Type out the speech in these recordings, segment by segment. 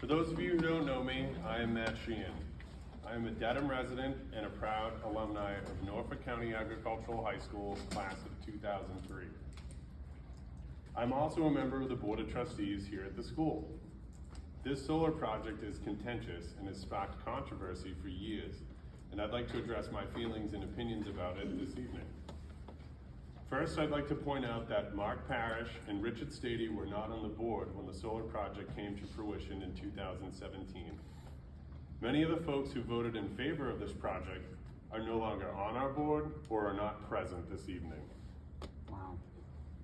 For those of you who don't know me, I am Matt Sheehan. I am a Dedham resident and a proud alumni of Norfolk County Agricultural High School, class of 2003. I'm also a member of the Board of Trustees here at the school. This solar project is contentious and has sparked controversy for years, and I'd like to address my feelings and opinions about it this evening. First, I'd like to point out that Mark Parrish and Richard Stady were not on the board when the solar project came to fruition in 2017. Many of the folks who voted in favor of this project are no longer on our board or are not present this evening. Wow.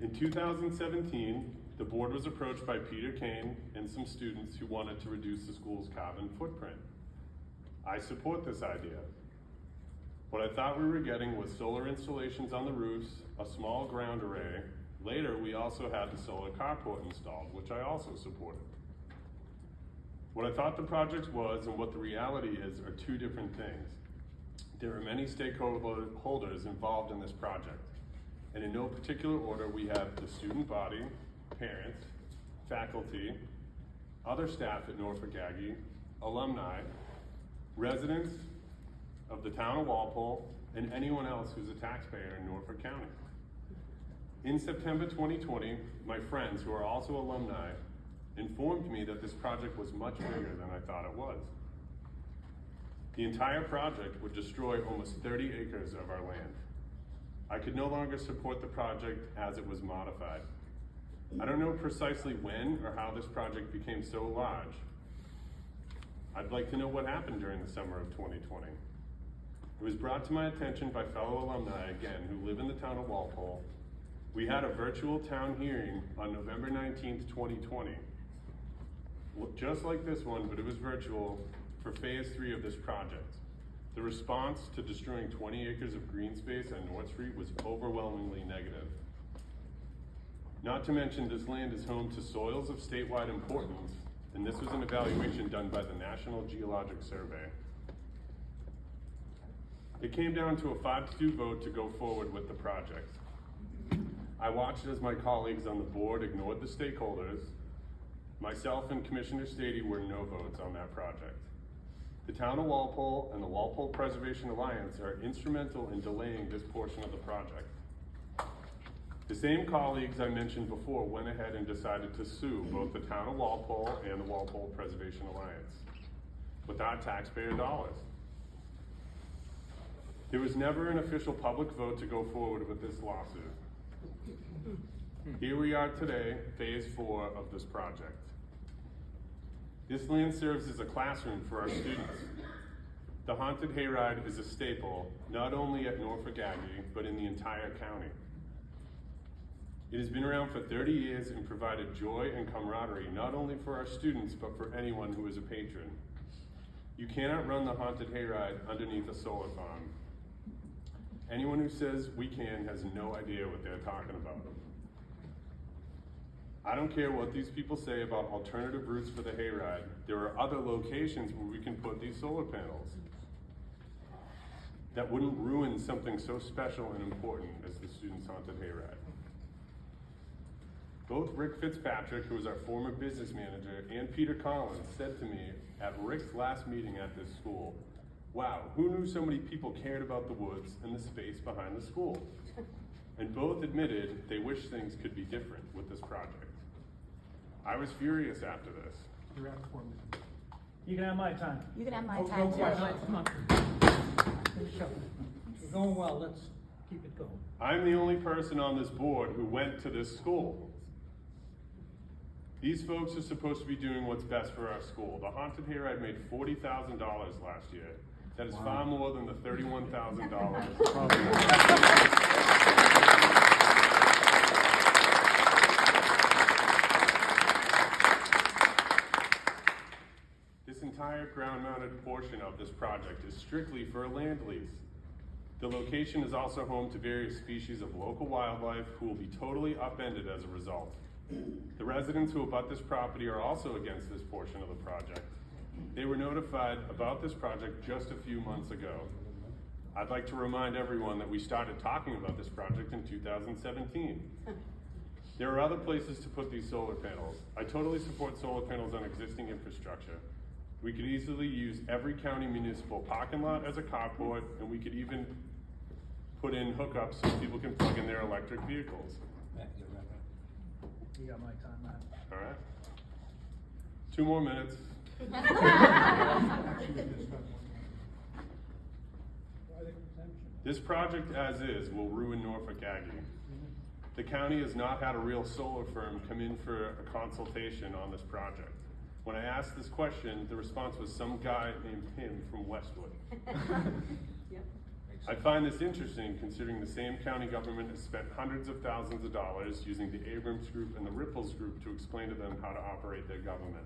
In 2017, the board was approached by Peter Kane and some students who wanted to reduce the school's carbon footprint. I support this idea. What I thought we were getting was solar installations on the roofs, a small ground array. Later, we also had the solar carport installed, which I also supported. What I thought the project was and what the reality is are two different things. There are many stakeholders involved in this project, and in no particular order, we have the student body, parents, faculty, other staff at Norfolk Aggie, alumni, residents of the town of Walpole, and anyone else who's a taxpayer in Norfolk County. In September 2020, my friends, who are also alumni, informed me that this project was much bigger than I thought it was. The entire project would destroy almost 30 acres of our land. I could no longer support the project as it was modified. I don't know precisely when or how this project became so large. I'd like to know what happened during the summer of 2020. It was brought to my attention by fellow alumni, again, who live in the town of Walpole. We had a virtual town hearing on November 19th, 2020. Just like this one, but it was virtual, for phase 3 of this project. The response to destroying 20 acres of green space on North Street was overwhelmingly negative. Not to mention, this land is home to soils of statewide importance, and this was an evaluation done by the National Geologic Survey. It came down to a 5-2 vote to go forward with the project. I watched as my colleagues on the board ignored the stakeholders. Myself and Commissioner Stady were no votes on that project. The town of Walpole and the Walpole Preservation Alliance are instrumental in delaying this portion of the project. The same colleagues I mentioned before went ahead and decided to sue both the town of Walpole and the Walpole Preservation Alliance with our taxpayer dollars. There was never an official public vote to go forward with this lawsuit. Here we are today, phase 4 of this project. This land serves as a classroom for our students. The haunted hayride is a staple, not only at Norfolk Aggie, but in the entire county. It has been around for 30 years and provided joy and camaraderie, not only for our students, but for anyone who is a patron. You cannot run the haunted hayride underneath a solar farm. Anyone who says we can has no idea what they're talking about. I don't care what these people say about alternative routes for the hayride. There are other locations where we can put these solar panels that wouldn't ruin something so special and important as the students' haunted hayride. Both Rick Fitzpatrick, who was our former business manager, and Peter Collins said to me at Rick's last meeting at this school, "Wow, who knew so many people cared about the woods and the space behind the school?" And both admitted they wish things could be different with this project. I was furious after this. You're at 4 minutes. You can have my time. You can have my Oh, time go too. question. Come on. We're going well, let's keep it going. I'm the only person on this board who went to this school. These folks are supposed to be doing what's best for our school. The haunted hayride made $40,000 last year. That is far more than the $31,000. This entire ground-mounted portion of this project is strictly for a land lease. The location is also home to various species of local wildlife who will be totally upended as a result. The residents who abut this property are also against this portion of the project. They were notified about this project just a few months ago. I'd like to remind everyone that we started talking about this project in 2017. There are other places to put these solar panels. I totally support solar panels on existing infrastructure. We could easily use every county municipal parking lot as a carport, and we could even put in hookups so people can plug in their electric vehicles. You got my time, Matt. All right? 2 more minutes. This project as is will ruin Norfolk Aggie. The county has not had a real solar firm come in for a consultation on this project. When I asked this question, the response was some guy named Tim from Westwood. Yep. I find this interesting considering the same county government has spent hundreds of thousands of dollars using the Abrams Group and the Ripples Group to explain to them how to operate their government.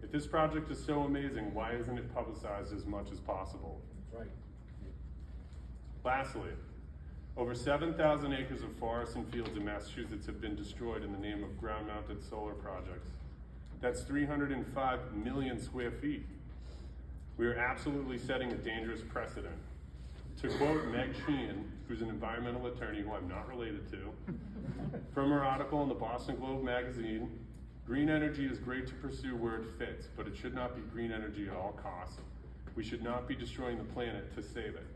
If this project is so amazing, why isn't it publicized as much as possible? Right. Lastly, over 7,000 acres of forests and fields in Massachusetts have been destroyed in the name of ground-mounted solar projects. That's 305 million square feet. We are absolutely setting a dangerous precedent. To quote Meg Sheehan, who's an environmental attorney who I'm not related to, from her article in the Boston Globe magazine, green energy is great to pursue where it fits, but it should not be green energy at all costs. We should not be destroying the planet to save it.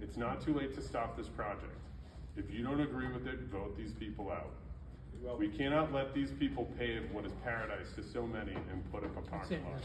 It's not too late to stop this project. If you don't agree with it, vote these people out. We cannot let these people pave what is paradise to so many and put up a parking lot.